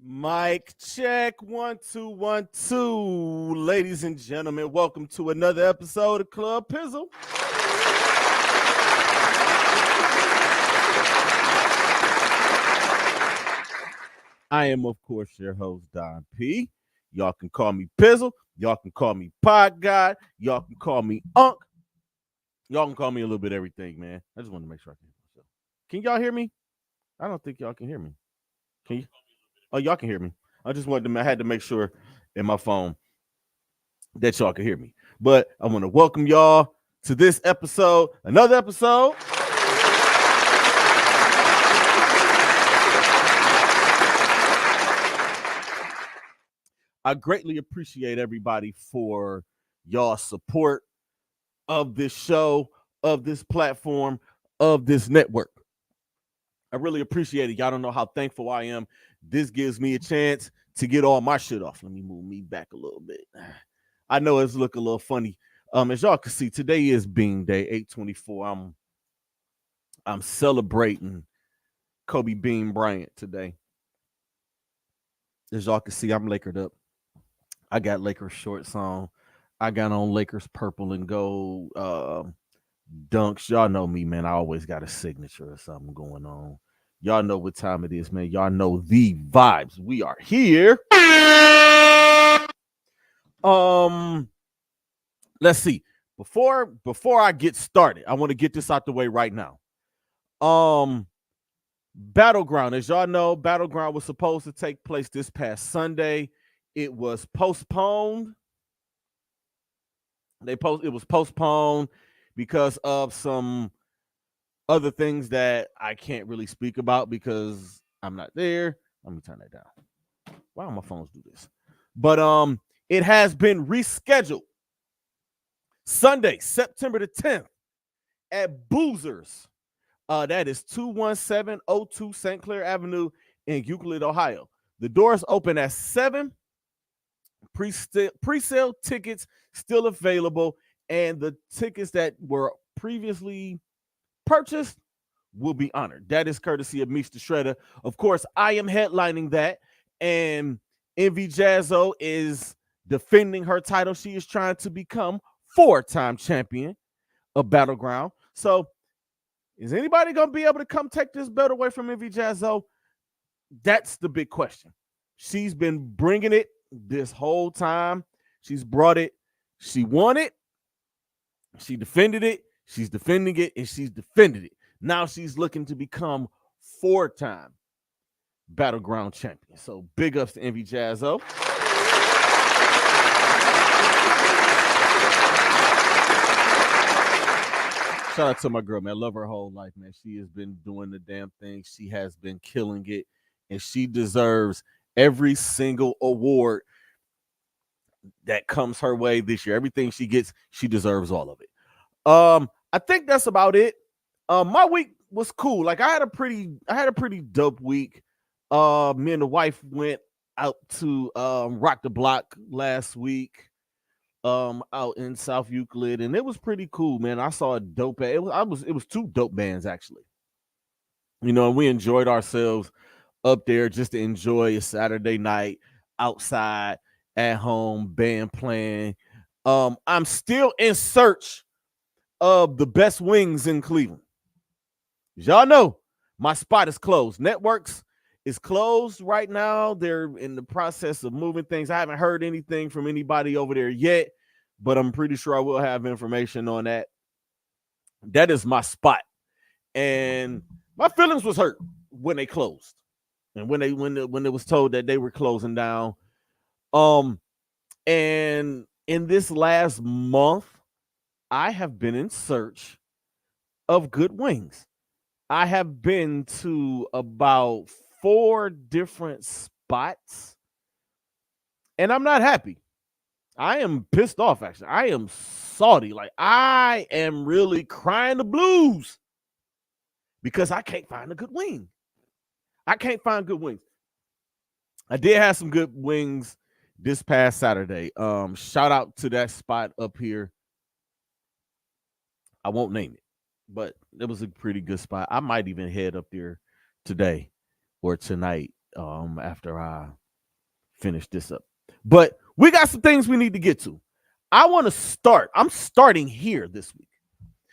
Mic check 1 2 1 2. Ladies and gentlemen, welcome to another episode of Club Pizzle. I am, of course, your host, Don P. Y'all can call me Pizzle. Y'all can call me Pod God. Y'all can call me Unk. Y'all can call me a little bit of everything, man. I just want to make sure I can hear myself. Can y'all hear me? I don't think y'all can hear me. Can you? Oh, y'all can hear me. I had to make sure in my phone that y'all can hear me. But I want to welcome y'all to this episode, another episode. I greatly appreciate everybody for y'all support of this show, of this platform, of this network. I really appreciate it. Y'all don't know how thankful I am. This gives me a chance to get all my shit off. Let me move me back a little bit. I know it's look a little funny. As y'all can see, today is Bean Day, 8/24. I'm celebrating Kobe Bean Bryant today. As y'all can see, I'm Lakered up. I got Lakers shorts on. I got on Lakers purple and gold dunks. Y'all know me, man. I always got a signature or something going on. Y'all know what time it is, man. Y'all know the vibes. We are here. Let's see. Before I get started, I want to get this out the way right now. Battleground, as y'all know, Battleground was supposed to take place this past Sunday. It was postponed. It was postponed because of some other things that I can't really speak about because I'm not there. Let me turn that down. Why don't my phones do this? But it has been rescheduled. Sunday, September the 10th at Boozers. That is 21702 St. Clair Avenue in Euclid, Ohio. The doors open at 7. Pre-sale tickets still available, and the tickets that were previously purchased will be honored. That is courtesy of Meech the Shredder. Of course, I am headlining that, and Envy Jazzo is defending her title. She is trying to become 4-time champion of Battleground. So, is anybody going to be able to come take this belt away from Envy Jazzo? That's the big question. She's been bringing it this whole time. She's brought it. She won it. She defended it. She's defending it, and she's defended it. Now she's looking to become 4-time Battleground champion. So big ups to Envy Jazzo. Shout out to my girl, man. I love her whole life, man. She has been doing the damn thing. She has been killing it, and she deserves every single award that comes her way this year. Everything she gets, she deserves all of it. I think that's about it. My week was cool. Like I had a pretty dope week. Me and the wife went out to Rock the Block last week. Out in South Euclid, and it was pretty cool, man. I saw a dope. It was 2 dope bands actually. You know, we enjoyed ourselves up there just to enjoy a Saturday night outside at home, band playing. I'm still in search of the best wings in Cleveland. As y'all know, my spot is closed. Networks is closed right now. They're in the process of moving things. I haven't heard anything from anybody over there yet, but I'm pretty sure I will have information on that. That is my spot. And my feelings was hurt when they closed. And when it was told that they were closing down. And in this last month, I have been in search of good wings. I have been to about 4 different spots, and I'm not happy. I am pissed off, actually. I am salty. Like, I am really crying the blues because I can't find a good wing. I can't find good wings. I did have some good wings this past Saturday. Shout out to that spot up here. I won't name it, but it was a pretty good spot. I might even head up there today or tonight after I finish this up. But we got some things we need to get to. I want to start. I'm starting here this week.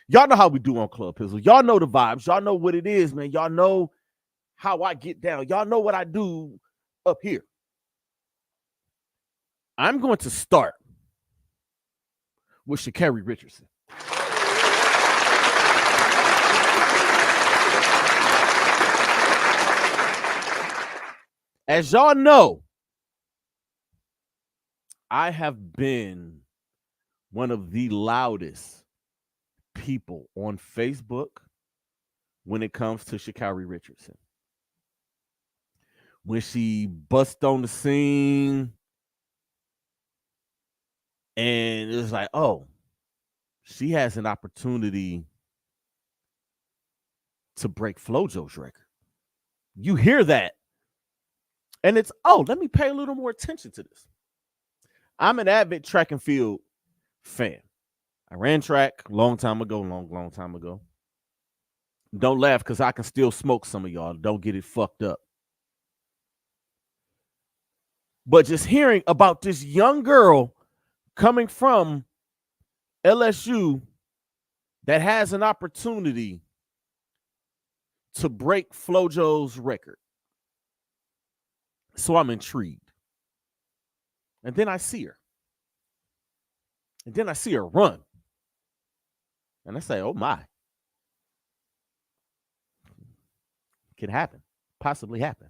Y'all know how we do on Club Pizzle. Y'all know the vibes. Y'all know what it is, man. Y'all know how I get down. Y'all know what I do up here. I'm going to start with SHA'CARRI Richardson. As y'all know, I have been one of the loudest people on Facebook when it comes to SHA'CARRI Richardson. When she bust on the scene, and it's like, oh, she has an opportunity to break FloJo's record. You hear that, and it's, oh, let me pay a little more attention to this. I'm an avid track and field fan. I ran track long time ago. Don't laugh, because I can still smoke some of y'all. Don't get it fucked up. But just hearing about this young girl coming from LSU that has an opportunity to break FloJo's record. So I'm intrigued. And then I see her. And then I see her run. And I say, oh my. Can happen. Possibly happen.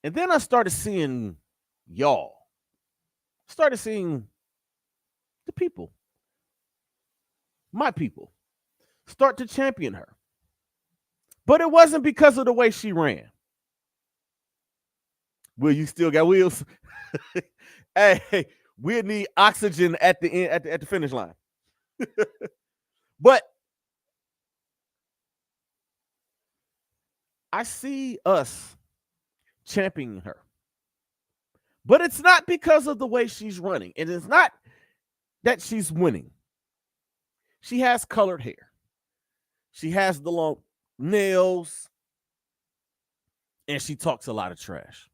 And then I started seeing y'all. Started seeing the people. My people. Start to champion her. But it wasn't because of the way she ran. Will, you still got wheels? Hey, we'll need oxygen at the end, at the finish line. But I see us championing her. But it's not because of the way she's running. And it's not that she's winning. She has colored hair. She has the long nails. And she talks a lot of trash.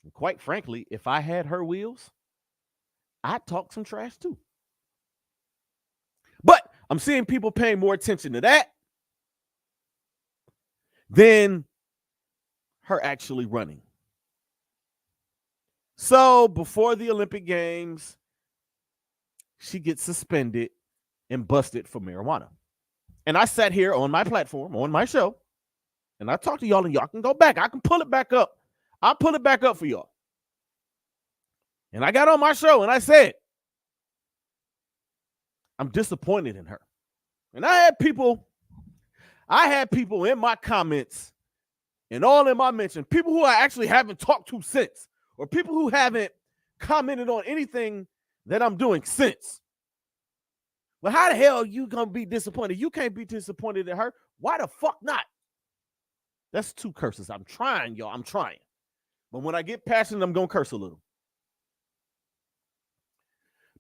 And quite frankly, if I had her wheels, I'd talk some trash too. But I'm seeing people paying more attention to that than her actually running. So before the Olympic Games, she gets suspended and busted for marijuana. And I sat here on my platform, on my show, and I talked to y'all, and y'all can go back. I can pull it back up. I'll pull it back up for y'all. And I got on my show and I said, I'm disappointed in her. And I had people in my comments and all in my mention, people who I actually haven't talked to since, or people who haven't commented on anything that I'm doing since. Well, how the hell are you going to be disappointed? You can't be disappointed in her. Why the fuck not? That's 2 curses. I'm trying, y'all. I'm trying. But when I get passionate, I'm going to curse a little.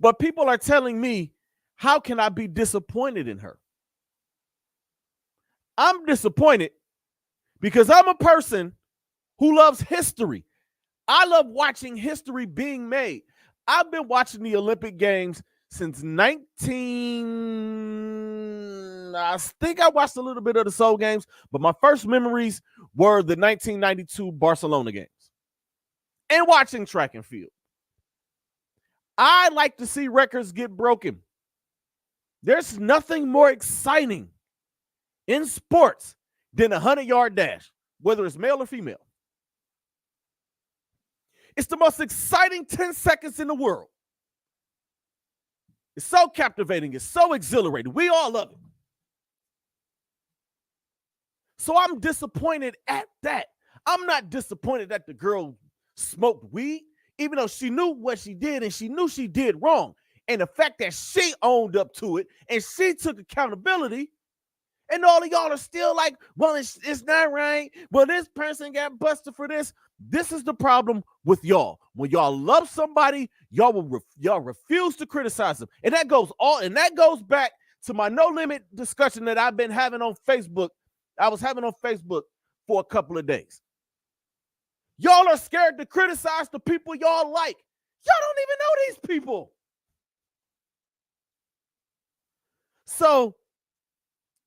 But people are telling me, how can I be disappointed in her? I'm disappointed because I'm a person who loves history. I love watching history being made. I've been watching the Olympic Games since I think I watched a little bit of the Seoul Games, but my first memories were the 1992 Barcelona Games and watching track and field. I like to see records get broken. There's nothing more exciting in sports than a 100-yard dash, whether it's male or female. It's the most exciting 10 seconds in the world. It's so captivating. It's so exhilarating. We all love it. So I'm disappointed at that. I'm not disappointed that the girl smoked weed, even though she knew what she did and she knew she did wrong. And the fact that she owned up to it and she took accountability, and all of y'all are still like, well, it's not right. Well, this person got busted for this. This is the problem with y'all. When y'all love somebody, y'all refuse to criticize them. And that goes back to my no limit discussion that I've been having on Facebook I was having on Facebook for a couple of days. Y'all are scared to criticize the people y'all like. Y'all don't even know these people. So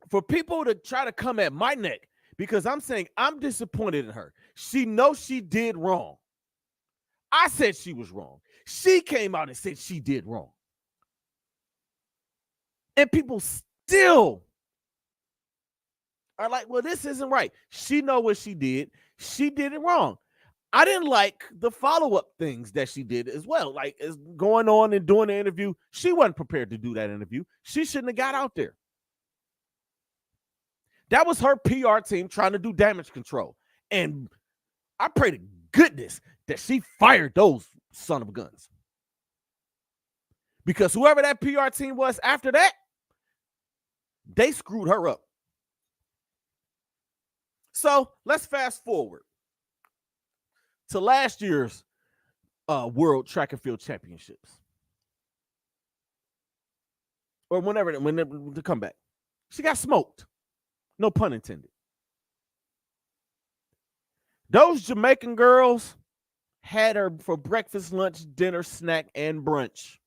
for people to try to come at my neck because I'm saying I'm disappointed in her. She knows she did wrong. I said she was wrong. She came out and said she did wrong. And people still are like, well, this isn't right. She know what she did. She did it wrong. I didn't like the follow-up things that she did as well. Like, is going on and doing the interview. She wasn't prepared to do that interview. She shouldn't have got out there. That was her PR team trying to do damage control. And I pray to goodness that she fired those son of guns. Because whoever that PR team was after that, they screwed her up. So let's fast forward to last year's World Track and Field Championships. Or whenever to come back. She got smoked. No pun intended. Those Jamaican girls had her for breakfast, lunch, dinner, snack, and brunch.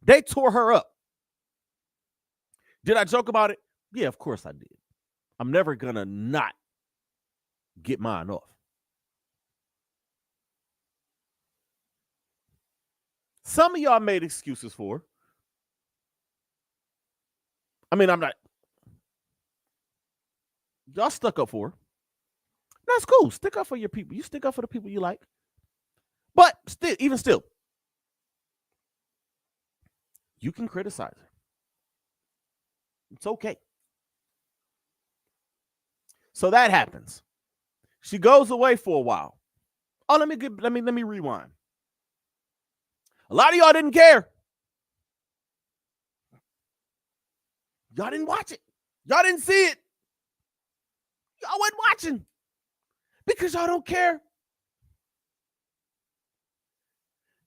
They tore her up. Did I joke about it? Yeah, of course I did. I'm never going to not get mine off. Some of y'all made excuses for her. I mean, I'm not. Y'all stuck up for her. That's cool. Stick up for your people. You stick up for the people you like. But even still, you can criticize her. It's okay. So that happens. She goes away for a while. Oh, let me rewind. A lot of y'all didn't care. Y'all didn't watch it. Y'all didn't see it. Y'all wasn't watching because y'all don't care.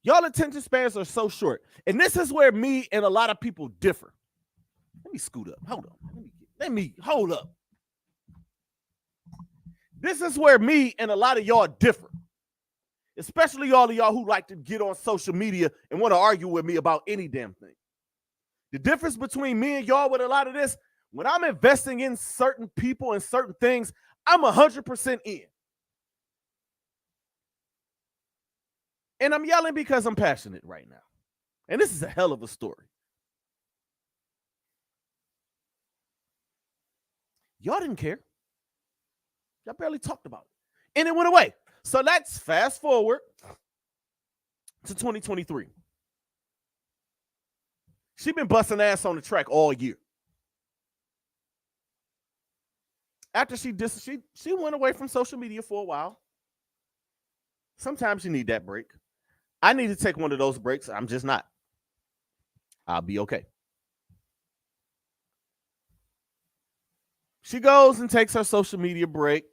Y'all attention spans are so short. And this is where me and a lot of people differ. Let me scoot up. Hold on. Hold up. This is where me and a lot of y'all differ. Especially all of y'all who like to get on social media and want to argue with me about any damn thing. The difference between me and y'all with a lot of this, when I'm investing in certain people and certain things, I'm 100% in. And I'm yelling because I'm passionate right now. And this is a hell of a story. Y'all didn't care. Y'all barely talked about it. And it went away. So let's fast forward to 2023. She's been busting ass on the track all year. After she went away from social media for a while. Sometimes you need that break. I need to take one of those breaks. I'm just not. I'll be okay. She goes and takes her social media break.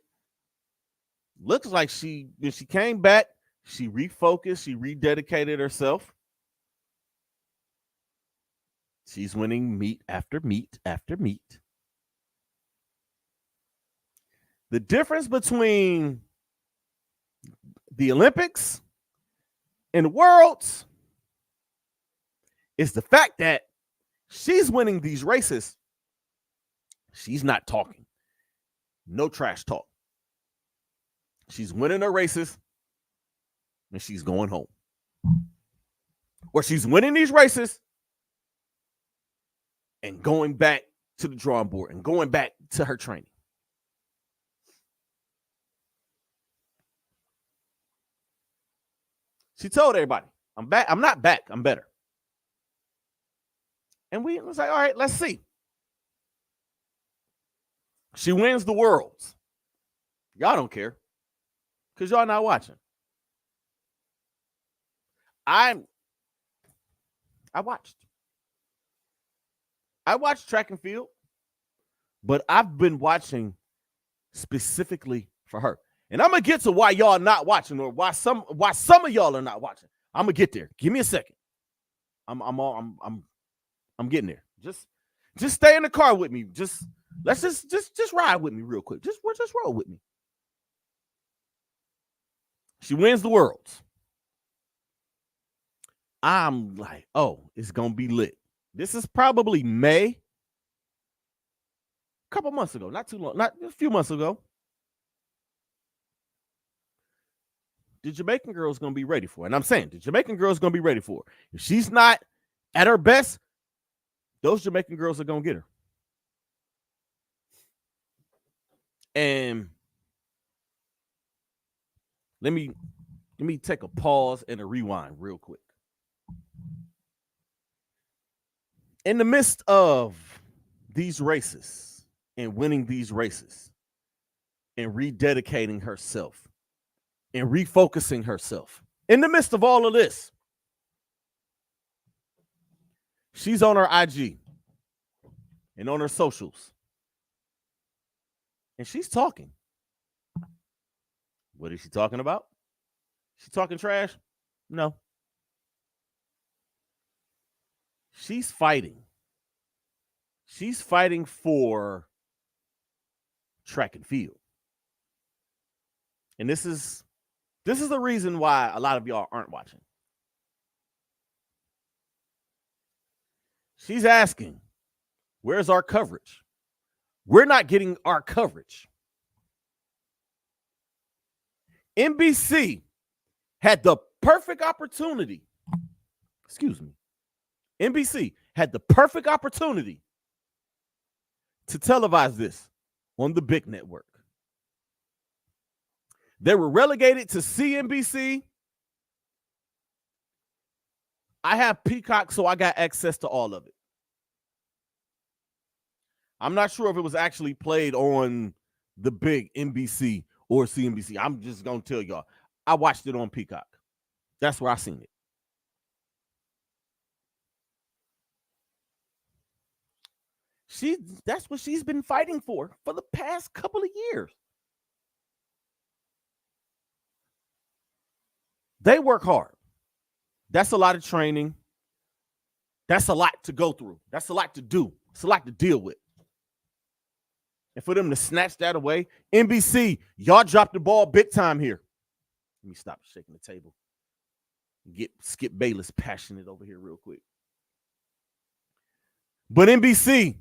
Looks like when she came back, she refocused, she rededicated herself. She's winning meet after meet after meet. The difference between the Olympics and the Worlds is the fact that she's winning these races. She's not talking. No trash talk. She's winning her races and she's going home. Or she's winning these races and going back to the drawing board and going back to her training. She told everybody, I'm back. I'm not back. I'm better. And we was like, all right, let's see. She wins the Worlds. Y'all don't care because y'all not watching. I watched track and field, but I've been watching specifically for her. And I'm gonna get to why y'all not watching, or why some of y'all are not watching. I'm gonna get there. Give me a second. I'm getting there. Just stay in the car with me. Just Let's just ride with me real quick. Just roll with me. She wins the Worlds. I'm like, oh, it's gonna be lit. This is probably May, a couple months ago, not too long, not a few months ago. The Jamaican girl is gonna be ready for it. And I'm saying the Jamaican girl is gonna be ready for it. If she's not at her best, those Jamaican girls are gonna get her. And let me take a pause and a rewind real quick. In the midst of these races and winning these races and rededicating herself and refocusing herself, in the midst of all of this, she's on her IG and on her socials. And she's talking. What is she talking about? She talking trash? No. She's fighting. She's fighting for track and field. And this is the reason why a lot of y'all aren't watching. She's asking, where's our coverage? We're not getting our coverage. NBC had the perfect opportunity. Excuse me. NBC had the perfect opportunity to televise this on the big network. They were relegated to CNBC. I have Peacock, so I got access to all of it. I'm not sure if it was actually played on the big NBC or CNBC. I'm just going to tell y'all. I watched it on Peacock. That's where I seen it. That's what she's been fighting for the past couple of years. They work hard. That's a lot of training. That's a lot to go through. That's a lot to do. It's a lot to deal with. And for them to snatch that away, NBC, y'all dropped the ball big time here. Let me stop shaking the table. Get Skip Bayless passionate over here real quick. But NBC,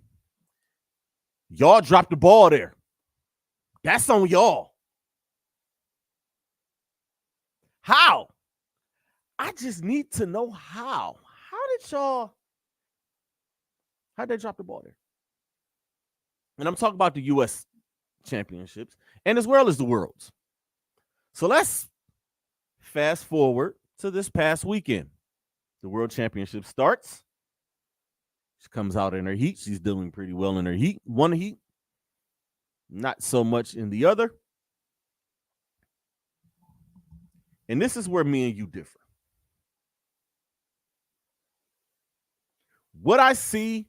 y'all dropped the ball there. That's on y'all. How? I just need to know how. How'd they drop the ball there? And I'm talking about the U.S. championships and as well as the Worlds. So let's fast forward to this past weekend. The World Championship starts. She comes out in her heat. She's doing pretty well in her heat. One heat, not so much in the other. And this is where me and you differ. What I see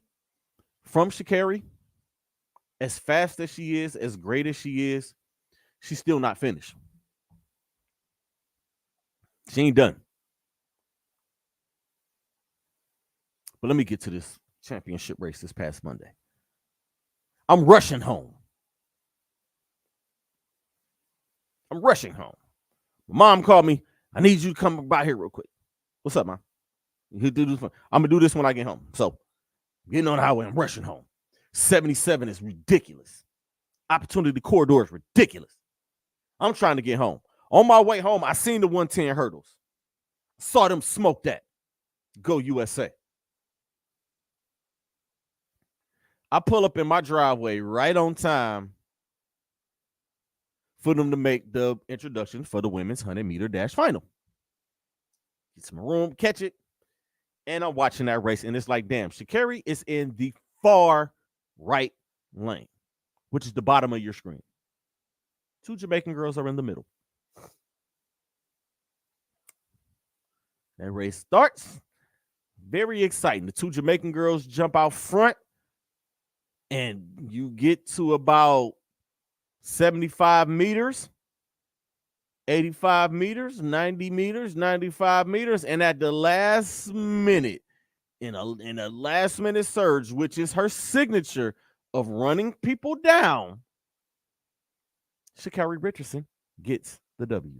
from SHA'CARRI, as fast as she is, as great as she is, she's still not finished. She ain't done. But let me get to this championship race this past Monday. I'm rushing home. Mom called me. I need you to come by here real quick. What's up, Mom? You do this one. I'm going to do this when I get home. So, getting on the highway, I'm rushing home. 77 is ridiculous. Opportunity corridor is ridiculous. I'm trying to get home. On my way home, I seen the 110 hurdles. Saw them smoke that. Go USA. I pull up in my driveway right on time for them to make the introduction for the women's 100-meter dash final. Get some room, catch it, and I'm watching that race, and it's like, damn, SHA'CARRI is in the far right lane, which is the bottom of your screen. Two Jamaican girls are in the middle. That race starts. Very exciting. The two Jamaican girls jump out front, and you get to about 75 meters, 85 meters, 90 meters, 95 meters, and at the last minute, in a last-minute surge, which is her signature of running people down, SHA'CARRI Richardson gets the W.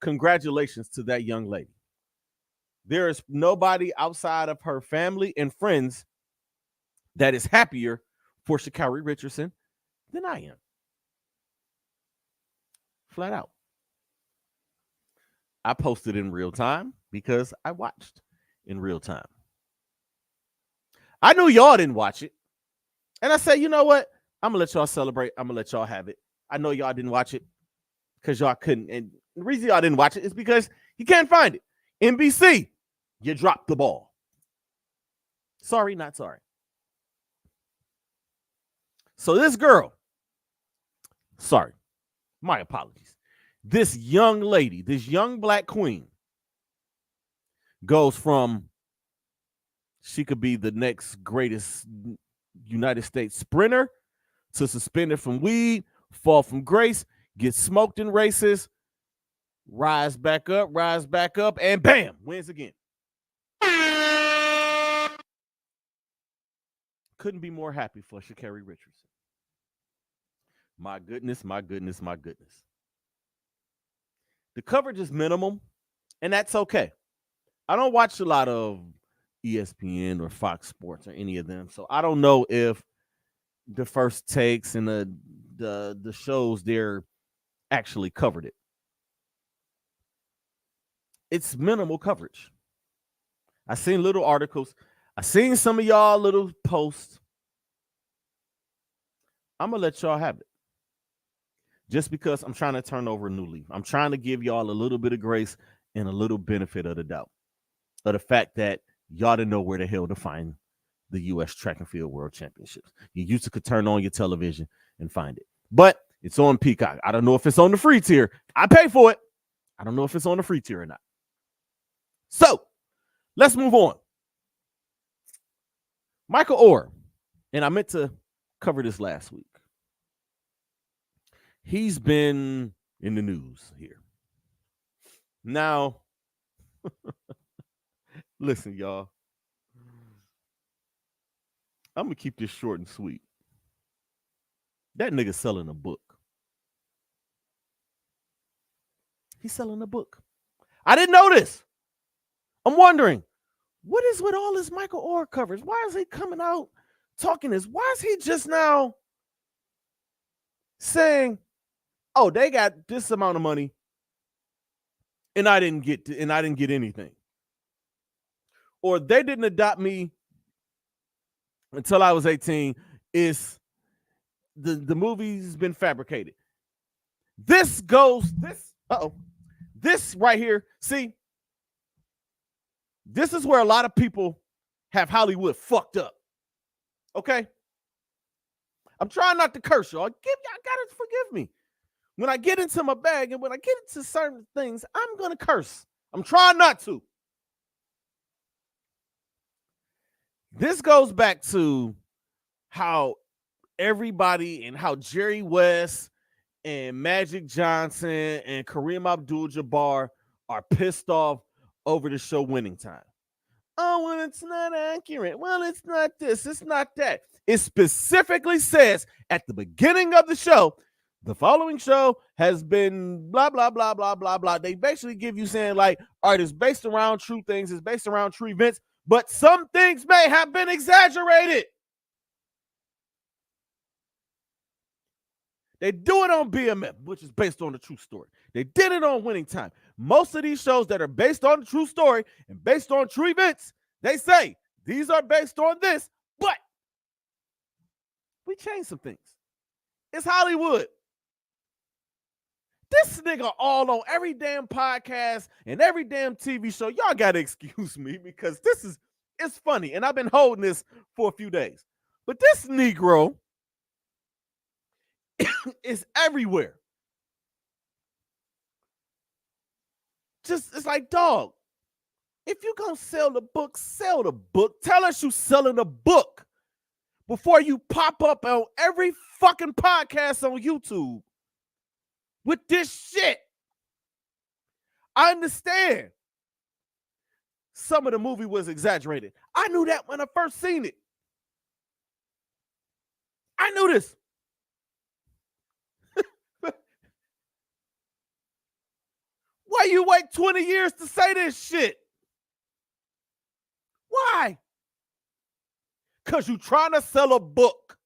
Congratulations to that young lady. There is nobody outside of her family and friends that is happier for SHA'CARRI Richardson than I am. Flat out. I posted in real time because I watched in real time. I knew y'all didn't watch it. And I said, you know what? I'm going to let y'all celebrate. I'm going to let y'all have it. I know y'all didn't watch it because y'all couldn't. And the reason y'all didn't watch it is because you can't find it. NBC, you dropped the ball. Sorry, not sorry. So this girl, sorry, my apologies. This young lady, this young black queen goes from she could be the next greatest United States sprinter to suspended from weed, fall from grace, get smoked in races, rise back up, and bam, wins again. Couldn't be more happy for SHA'CARRI Richardson. My goodness, my goodness, my goodness. The coverage is minimal, and that's okay. I don't watch a lot of ESPN or Fox Sports or any of them, so I don't know if the first takes and the shows there actually covered it. It's minimal coverage. I seen little articles. I seen some of y'all little posts. I'm gonna let y'all have it. Just because I'm trying to turn over a new leaf. I'm trying to give y'all a little bit of grace and a little benefit of the doubt. Of the fact that y'all didn't know where the hell to find the U.S. Track and Field World Championships. You used to could turn on your television and find it. But it's on Peacock. I don't know if it's on the free tier. I pay for it. I don't know if it's on the free tier or not. So, let's move on. Michael Oher, and I meant to cover this last week. He's been in the news here. Now, listen, y'all. I'm going to keep this short and sweet. That nigga selling a book. He's selling a book. I didn't know this. I'm wondering, what is with all this Michael Oher coverage? Why is he coming out talking this? Why is he just now saying, oh, they got this amount of money and I didn't get anything? Or they didn't adopt me until I was 18. Is the movie's been fabricated. This right here, see, this is where a lot of people have Hollywood fucked up. Okay? I'm trying not to curse y'all. Y'all gotta forgive me. When I get into my bag and when I get into certain things, I'm gonna curse. I'm trying not to. This goes back to how everybody and how Jerry West and Magic Johnson and Kareem Abdul-Jabbar are pissed off over the show Winning Time. Oh, well, it's not accurate. Well, it's not this. It's not that. It specifically says at the beginning of the show, the following show has been blah, blah, blah, blah, blah, blah. They basically give you saying like, all right, it's based around true things. It's based around true events, but some things may have been exaggerated. They do it on BMF, which is based on the true story. They did it on Winning Time. Most of these shows that are based on the true story and based on true events, they say these are based on this, but we changed some things. It's Hollywood. This nigga all on every damn podcast and every damn TV show. Y'all got to excuse me because it's funny. And I've been holding this for a few days. But this Negro is everywhere. Just, it's like, dog, if you gonna sell the book, sell the book. Tell us you selling a book before you pop up on every fucking podcast on YouTube with this shit. I understand some of the movie was exaggerated. I knew that when I first seen it. I knew this. Why you wait 20 years to say this shit? Why? Because you trying to sell a book.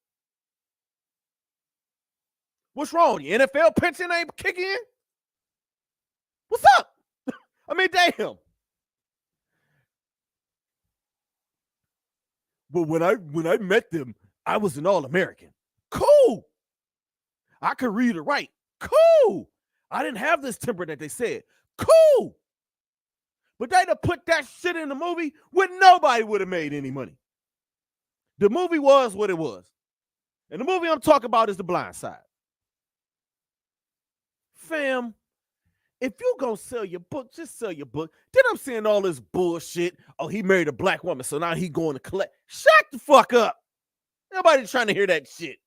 What's wrong? Your NFL pension ain't kicking in? What's up? I mean, damn. But when I met them, I was an All-American. Cool. I could read or write. Cool. I didn't have this temper that they said. Cool. But they'd have put that shit in the movie when nobody would have made any money. The movie was what it was. And the movie I'm talking about is The Blind Side. Fam, if you gonna sell your book, just sell your book. Then I'm seeing all this bullshit. Oh, he married a black woman, so now he going to collect. Shut the fuck up. Nobody's trying to hear that shit.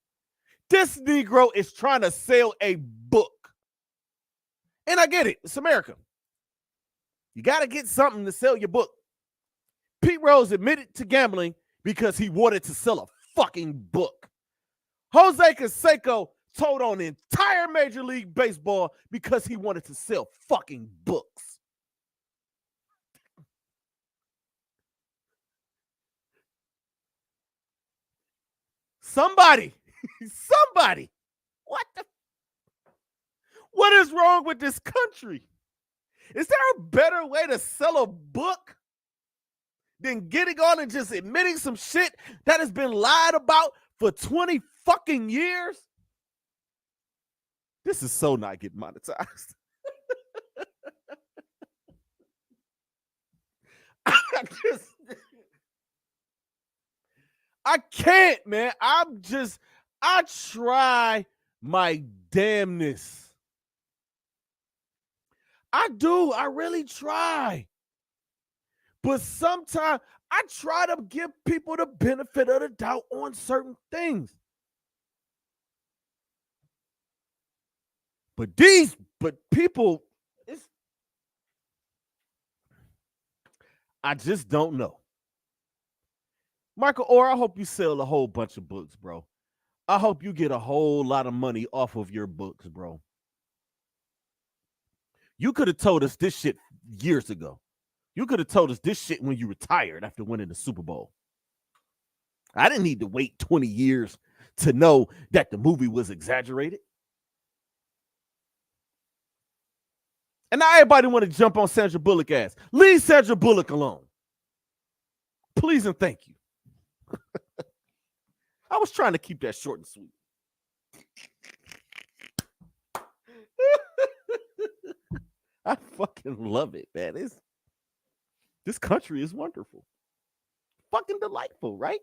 This Negro is trying to sell a book. And I get it. It's America. You got to get something to sell your book. Pete Rose admitted to gambling because he wanted to sell a fucking book. Jose Canseco told on the entire Major League Baseball because he wanted to sell fucking books. Somebody, what is wrong with this country? Is there a better way to sell a book than getting on and just admitting some shit that has been lied about for 20 fucking years? This is so not getting monetized. I can't, man. I try my damnness. I do. I really try. But sometimes I try to give people the benefit of the doubt on certain things. But people, I just don't know. Michael Orr, I hope you sell a whole bunch of books, bro. I hope you get a whole lot of money off of your books, bro. You could have told us this shit years ago. You could have told us this shit when you retired after winning the Super Bowl. I didn't need to wait 20 years to know that the movie was exaggerated. And now everybody want to jump on Sandra Bullock ass. Leave Sandra Bullock alone. Please and thank you. I was trying to keep that short and sweet. I fucking love it, man. This country is wonderful. Fucking delightful, right?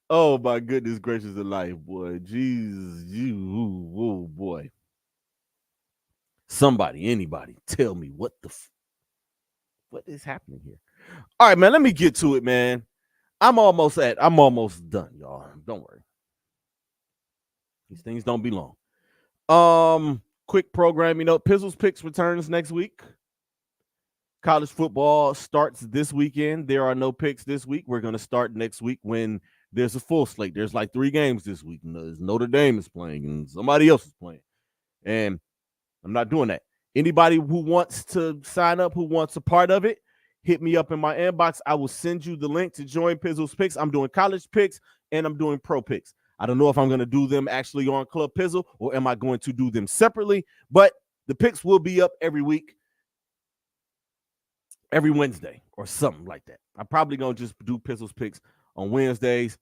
Oh my goodness gracious of life, boy. Jesus, oh boy. Somebody, anybody, tell me what is happening here? All right, man, let me get to it, man. I'm almost done, y'all. Don't worry. These things don't be long. Quick programming note. Pizzle's Picks returns next week. College football starts this weekend. There are no picks this week. We're going to start next week when there's a full slate. There's like 3 games this week. Notre Dame is playing and somebody else is playing. And I'm not doing that. Anybody who wants to sign up, who wants a part of it, hit me up in my inbox. I will send you the link to join Pizzle's Picks. I'm doing college picks and I'm doing pro picks. I don't know if I'm going to do them actually on Club Pizzle or am I going to do them separately, but the picks will be up every week, every Wednesday or something like that. I'm probably going to just do Pizzle's Picks on Wednesdays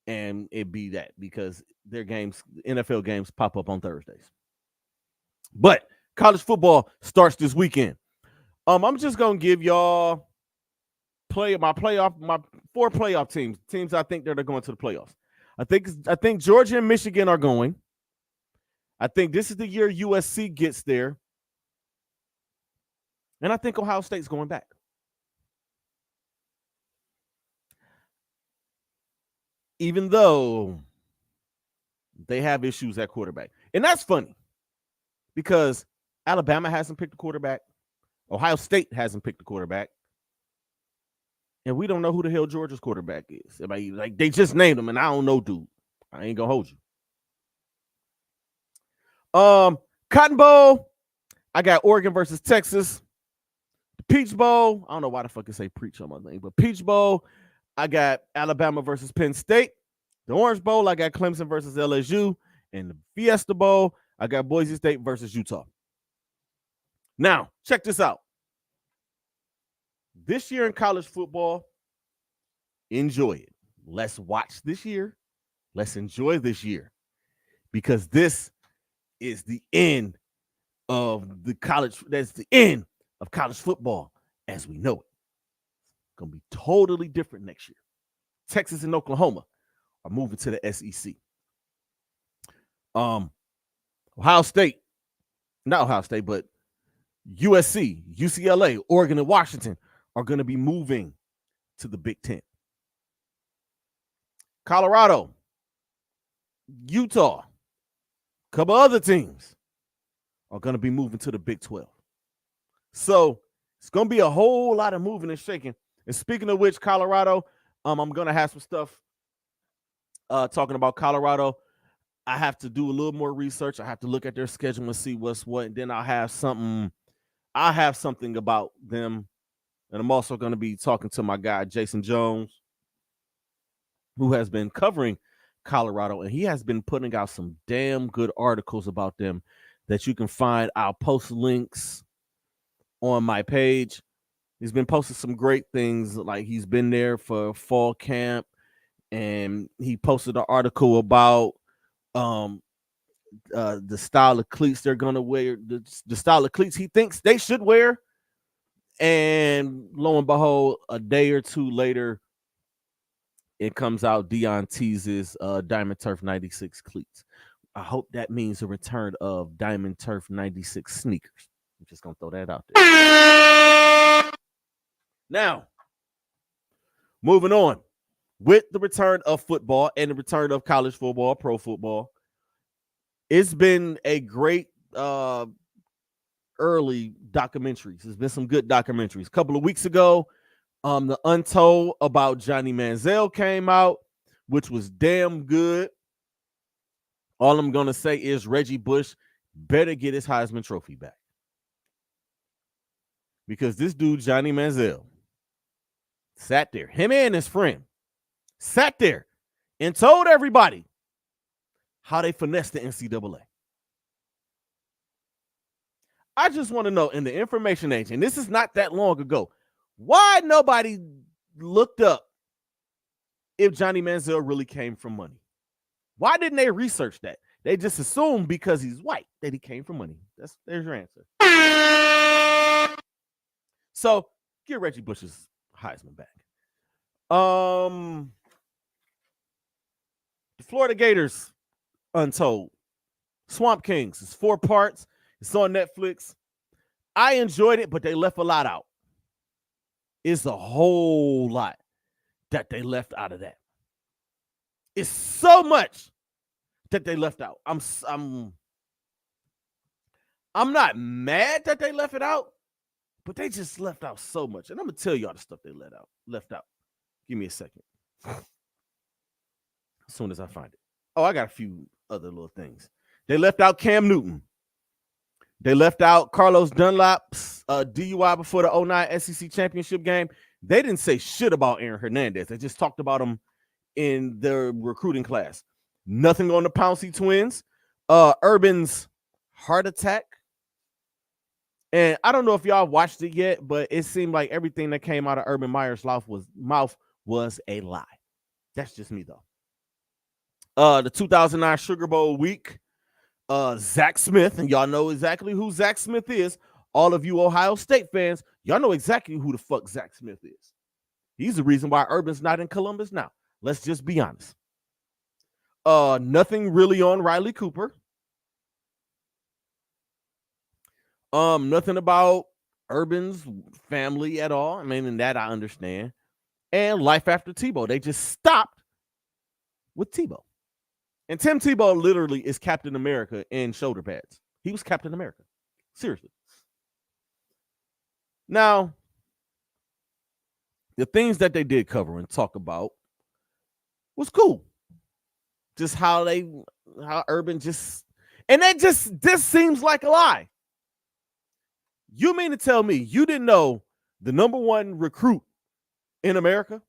and it be that because their games, NFL games, pop up on Thursdays. But college football starts this weekend. I'm just going to give y'all my 4 playoff teams I think that are going to the playoffs. I think Georgia and Michigan are going. I think this is the year USC gets there. And I think Ohio State's going back. Even though they have issues at quarterback. And that's funny because Alabama hasn't picked a quarterback. Ohio State hasn't picked a quarterback. And we don't know who the hell Georgia's quarterback is. Like they just named him, and I don't know, dude. I ain't gonna hold you. Cotton Bowl, I got Oregon versus Texas. The Peach Bowl, I don't know why the fuck it say preach on my thing, but Peach Bowl, I got Alabama versus Penn State. The Orange Bowl, I got Clemson versus LSU. And the Fiesta Bowl, I got Boise State versus Utah. Now, check this out. This year in college football, enjoy it. Let's watch this year. Let's enjoy this year. Because this is the end of the college. That's the end of college football as we know it. It's going to be totally different next year. Texas and Oklahoma are moving to the SEC. Ohio State, not Ohio State, but USC, UCLA, Oregon, and Washington are going to be moving to the Big Ten. Colorado, Utah, a couple other teams are going to be moving to the Big 12. So it's going to be a whole lot of moving and shaking. And speaking of which, Colorado, I'm going to have some stuff talking about Colorado. I have to do a little more research. I have to look at their schedule and see what's what. And then I'll have something about them. And I'm also going to be talking to my guy, Jason Jones, who has been covering Colorado. And he has been putting out some damn good articles about them that you can find. I'll post links on my page. He's been posting some great things. Like he's been there for fall camp. And he posted an article about the style of cleats they're gonna wear, the style of cleats he thinks they should wear. And lo and behold, a day or two later, it comes out Dion teases Diamond Turf 96 cleats. I hope that means the return of Diamond Turf 96 sneakers. I'm just gonna throw that out there. Now, moving on. With the return of football and the return of college football, pro football, it's been a great early documentaries. There's been some good documentaries. A couple of weeks ago, the Untold about Johnny Manziel came out, which was damn good. All I'm going to say is Reggie Bush better get his Heisman Trophy back. Because this dude, Johnny Manziel, sat there, him and his friend, sat there and told everybody how they finessed the NCAA. I just want to know, in the information age, and this is not that long ago, why nobody looked up if Johnny Manziel really came from money? Why didn't they research that? They just assumed because he's white that he came from money. There's your answer. So get Reggie Bush's Heisman back. The Florida Gators Untold. Swamp Kings. It's 4 parts. It's on Netflix. I enjoyed it, but they left a lot out. It's a whole lot that they left out of that. It's so much that they left out. I'm not mad that they left it out, but they just left out so much. And I'm gonna tell y'all the stuff they left out. Give me a second. As soon as I find it. Oh, I got a few other little things. They left out Cam Newton. They left out Carlos Dunlap's DUI before the 2009 SEC championship game. They didn't say shit about Aaron Hernandez. They just talked about him in their recruiting class. Nothing on the Pouncey twins. Urban's heart attack. And I don't know if y'all watched it yet, but it seemed like everything that came out of Urban Meyer's mouth was a lie. That's just me, though. The 2009 Sugar Bowl week. Zach Smith, and y'all know exactly who Zach Smith is. All of you Ohio State fans, y'all know exactly who the fuck Zach Smith is. He's the reason why Urban's not in Columbus now. Let's just be honest. Nothing really on Riley Cooper. Nothing about Urban's family at all. I mean, and that I understand. And life after Tebow. They just stopped with Tebow. And Tim Tebow literally is Captain America in shoulder pads. He was Captain America. Seriously. Now, the things that they did cover and talk about was cool. Just how Urban just, and that just, this seems like a lie. You mean to tell me you didn't know the number one recruit in America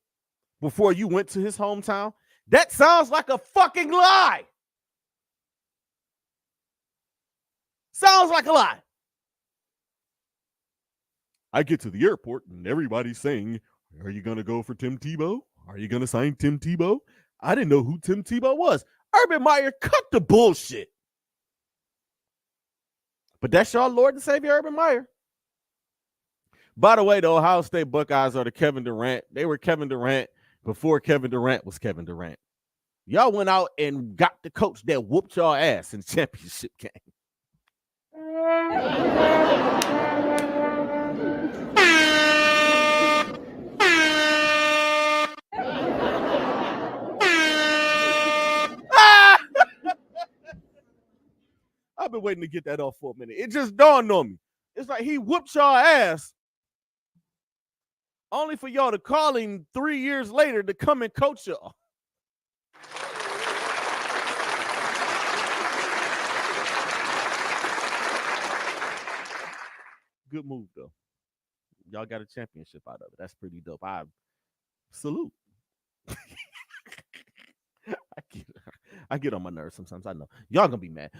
before you went to his hometown? That sounds like a fucking lie. Sounds like a lie. I get to the airport and everybody's saying, are you going to go for Tim Tebow? Are you going to sign Tim Tebow? I didn't know who Tim Tebow was. Urban Meyer, cut the bullshit. But that's your Lord and Savior, Urban Meyer. By the way, the Ohio State Buckeyes are the Kevin Durant. They were Kevin Durant before Kevin Durant was Kevin Durant. Y'all went out and got the coach that whooped y'all ass in the championship game. I've been waiting to get that off for a minute. It just dawned on me. It's like he whooped y'all ass only for y'all to call him 3 years later to come and coach y'all. Good move, though. Y'all got a championship out of it. That's pretty dope. I salute. I get on my nerves sometimes. I know. Y'all gonna be mad.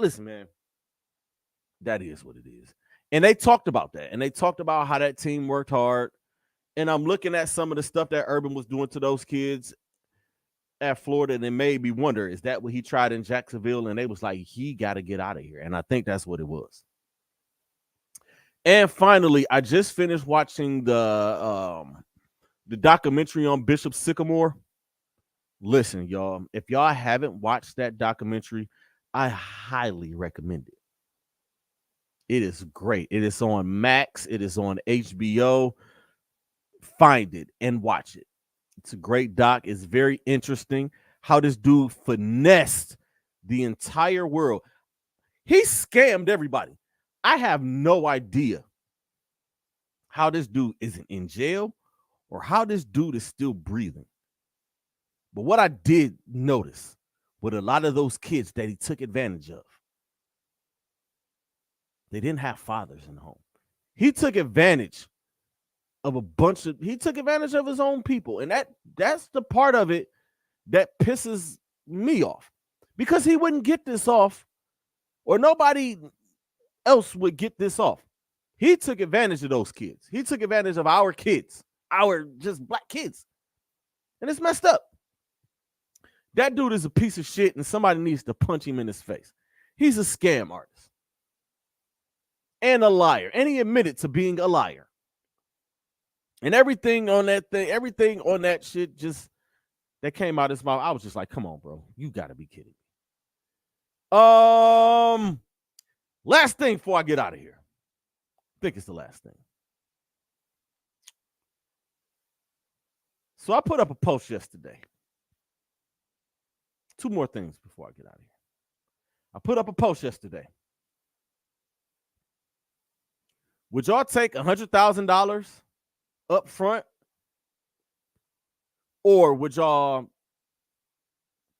Listen, man. That is what it is. And they talked about that. And they talked about how that team worked hard. And I'm looking at some of the stuff that Urban was doing to those kids at Florida, and it made me wonder, is that what he tried in Jacksonville? And they was like, he got to get out of here. And I think that's what it was. And finally, I just finished watching the documentary on Bishop Sycamore. Listen, y'all, if y'all haven't watched that documentary, I highly recommend it. It is great. It is on Max. It is on HBO. Find it and watch it. It's a great doc. It's very interesting how this dude finessed the entire world. He scammed everybody. I have no idea how this dude isn't in jail or how this dude is still breathing. But what I did notice with a lot of those kids that he took advantage of, they didn't have fathers in the home. He took advantage of he took advantage of his own people. And that's the part of it that pisses me off, because he wouldn't get this off, or nobody else would get this off. He took advantage of those kids. He took advantage of our kids, our just black kids. And it's messed up. That dude is a piece of shit, and somebody needs to punch him in his face. He's a scam artist and a liar. And he admitted to being a liar. And everything on that shit just that came out of his mouth, I was just like, come on, bro. You gotta be kidding me. Last thing before I get out of here. I think it's the last thing. So I put up a post yesterday. 2 more things before I get out of here. I put up a post yesterday. Would y'all take $100,000 up front, or would y'all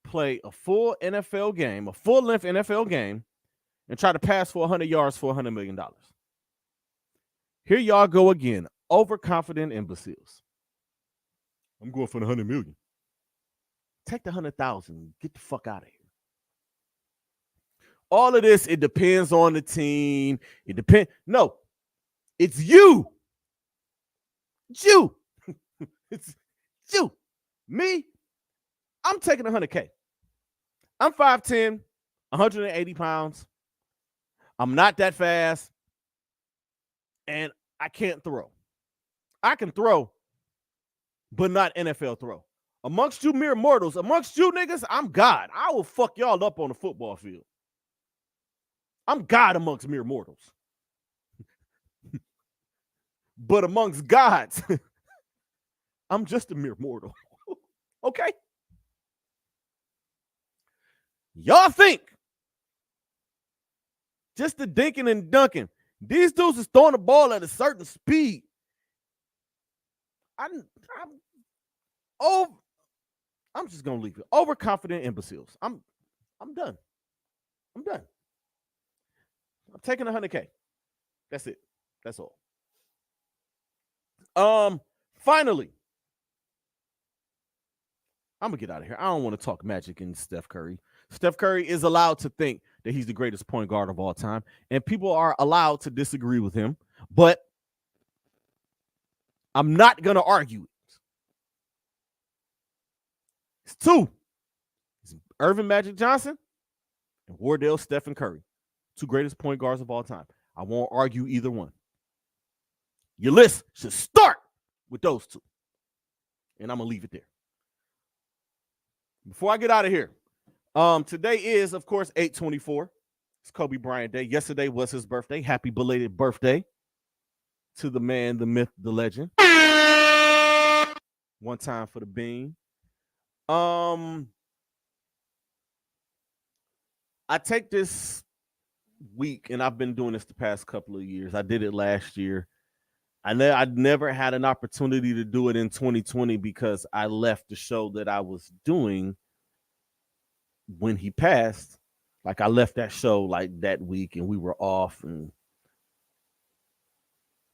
play a full NFL game, a full-length NFL game, and try to pass for 100 yards for $100 million? Here y'all go again, overconfident imbeciles. I'm going for the $100 million. Take the $100,000. Get the fuck out of here. All of this, it depends on the team. It depends. No, it's you. It's you. It's you. Me, I'm taking 100K. I'm 5'10", 180 pounds. I'm not that fast. And I can't throw. I can throw, but not NFL throw. Amongst you mere mortals, amongst you niggas, I'm God. I will fuck y'all up on the football field. I'm God amongst mere mortals. But amongst gods, I'm just a mere mortal. Okay? Y'all think Just the dinking and dunking. These dudes is throwing the ball at a certain speed. I'm just gonna leave it. Overconfident imbeciles. I'm done. I'm done. I'm taking 100K. That's it. That's all. Finally, I'm gonna get out of here. I don't want to talk Magic and Steph Curry. Steph Curry is allowed to think that he's the greatest point guard of all time, and people are allowed to disagree with him, but I'm not gonna argue it. It's two. It's Irvin Magic Johnson and Wardell Stephen Curry, two greatest point guards of all time. I won't argue either one. Your list should start with those two. And I'm going to leave it there. Before I get out of here, today is, of course, 8/24. It's Kobe Bryant Day. Yesterday was his birthday. Happy belated birthday to the man, the myth, the legend. One time for the bean. I take this week, and I've been doing this the past couple of years. I did it last year. I never had an opportunity to do it in 2020 because I left the show that I was doing when he passed. Like, I left that show like that week, and we were off. And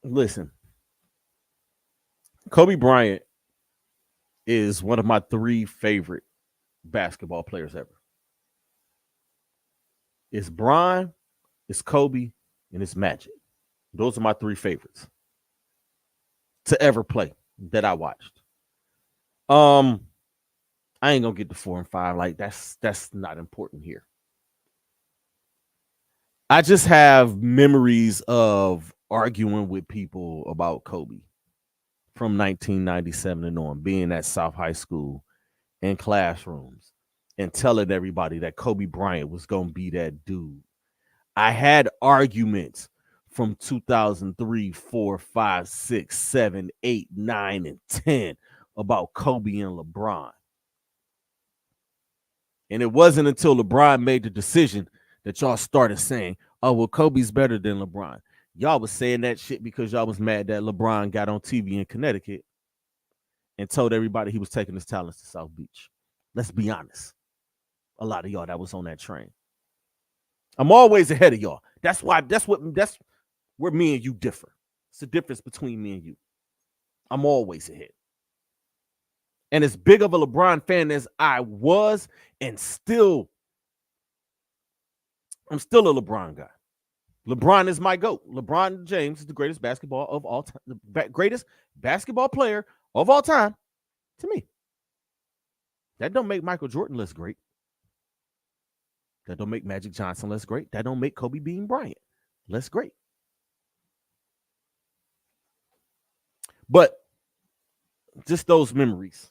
listen, Kobe Bryant is one of my three favorite basketball players ever. It's Bron, it's Kobe, and it's Magic. Those are my three favorites to ever play that I watched. I ain't gonna get to 4 and 5. Like, that's not important here. I just have memories of arguing with people about Kobe from 1997 and on, being at South High School in classrooms and telling everybody that Kobe Bryant was gonna be that dude. I had arguments from 2003, 4, 5, 6, 7, 8, 9, and 10 about Kobe and LeBron. And it wasn't until LeBron made the decision that y'all started saying, oh, well, Kobe's better than LeBron. Y'all was saying that shit because y'all was mad that LeBron got on TV in Connecticut and told everybody he was taking his talents to South Beach. Let's be honest. A lot of y'all that was on that train. I'm always ahead of y'all. That's where me and you differ. It's the difference between me and you. I'm always ahead. And as big of a LeBron fan as I was, and I'm still a LeBron guy. LeBron is my GOAT. LeBron James is the greatest basketball of all time, the greatest basketball player of all time to me. That don't make Michael Jordan less great. That don't make Magic Johnson less great. That don't make Kobe Bean Bryant less great. But just those memories.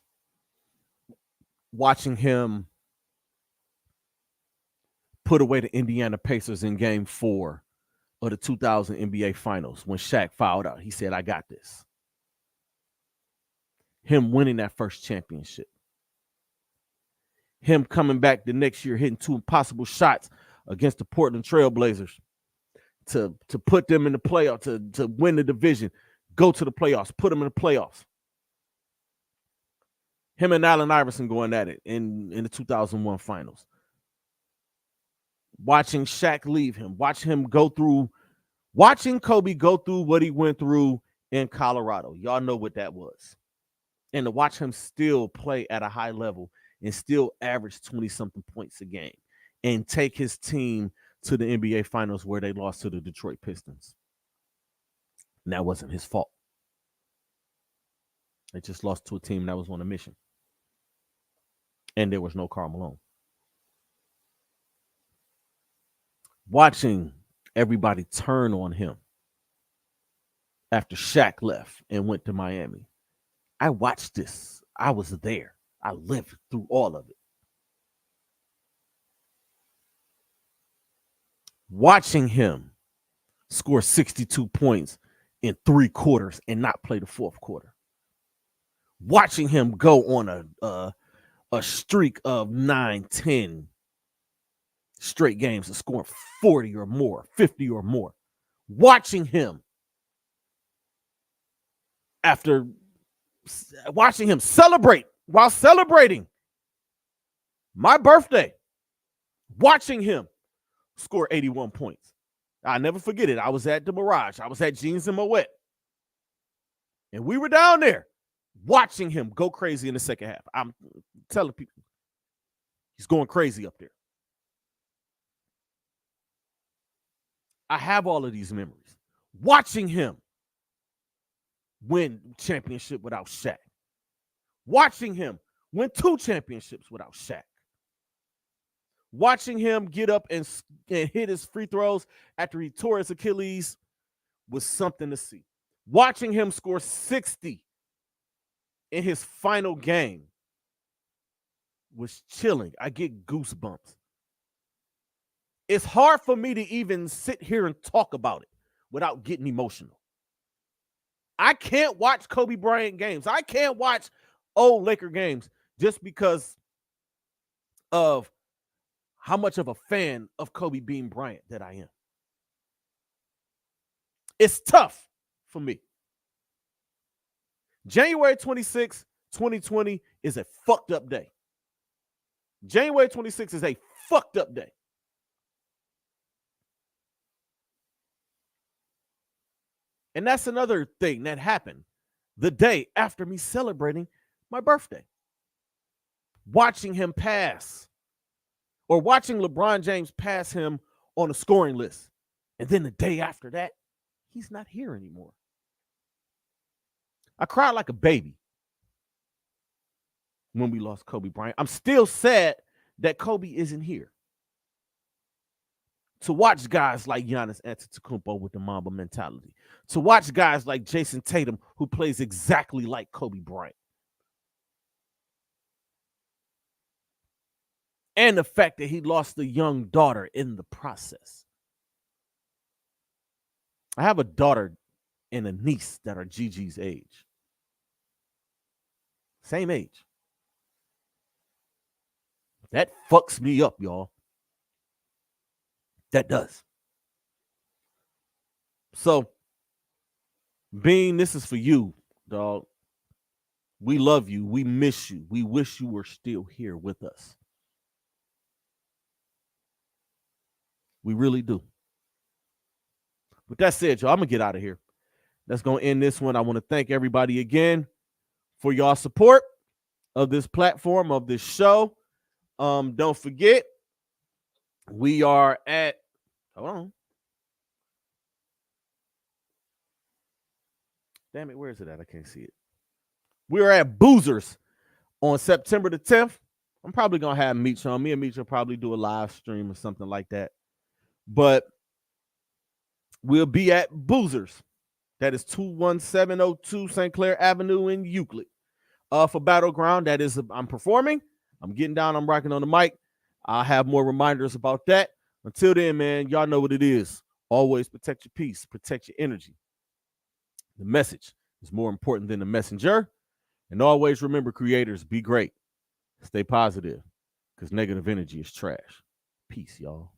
Watching him put away the Indiana Pacers in Game 4 of the 2000 NBA Finals when Shaq fouled out. He said, I got this. Him winning that first championship. Him coming back the next year, hitting 2 impossible shots against the Portland Trail Blazers to put them in the playoff, to win the division, go to the playoffs, put them in the playoffs. Him and Allen Iverson going at it in the 2001 finals. Watching Shaq leave him, watching Kobe go through what he went through in Colorado. Y'all know what that was. And to watch him still play at a high level and still average 20-something points a game and take his team to the NBA Finals where they lost to the Detroit Pistons. And that wasn't his fault. They just lost to a team that was on a mission. And there was no Karl Malone. Watching everybody turn on him after Shaq left and went to Miami. I watched this. I was there. I lived through all of it. Watching him score 62 points in 3 quarters and not play the 4th quarter. Watching him go on a streak of 9, 10 straight games of scoring 40 or more, 50 or more. Watching him celebrate while celebrating my birthday, watching him score 81 points. I'll never forget it. I was at the Mirage. I was at Jeans and Moet. And we were down there watching him go crazy in the second half. I'm telling people, he's going crazy up there. I have all of these memories. Watching him win championship without Shaq. Watching him win 2 championships without Shaq. Watching him get up and hit his free throws after he tore his Achilles was something to see. Watching him score 60 in his final game was chilling. I get goosebumps. It's hard for me to even sit here and talk about it without getting emotional. I can't watch Kobe Bryant games. I can't watch old Laker games just because of how much of a fan of Kobe Bean Bryant that I am. It's tough for me. January 26, 2020 is a fucked up day. January 26 is a fucked up day. And that's another thing that happened the day after me celebrating my birthday. Watching him pass, or watching LeBron James pass him on a scoring list. And then the day after that, he's not here anymore. I cried like a baby when we lost Kobe Bryant. I'm still sad that Kobe isn't here. To watch guys like Giannis Antetokounmpo with the Mamba mentality. To watch guys like Jason Tatum, who plays exactly like Kobe Bryant. And the fact that he lost a young daughter in the process. I have a daughter and a niece that are Gigi's age. Same age. That fucks me up, y'all. That does. So, Bean, this is for you, dog. We love you. We miss you. We wish you were still here with us. We really do. With that said, y'all, I'm going to get out of here. That's going to end this one. I want to thank everybody again for y'all support of this platform, of this show. Don't forget, we are at, hold on. Damn it, where is it at? I can't see it. We are at Boozers on September the 10th. I'm probably going to have Meech on. Me and Meech will probably do a live stream or something like that. But we'll be at Boozers. That is 21702 St. Clair Avenue in Euclid. For Battleground, that is, I'm performing. I'm getting down. I'm rocking on the mic. I'll have more reminders about that. Until then, man, y'all know what it is. Always protect your peace. Protect your energy. The message is more important than the messenger. And always remember, creators, be great. Stay positive, because negative energy is trash. Peace, y'all.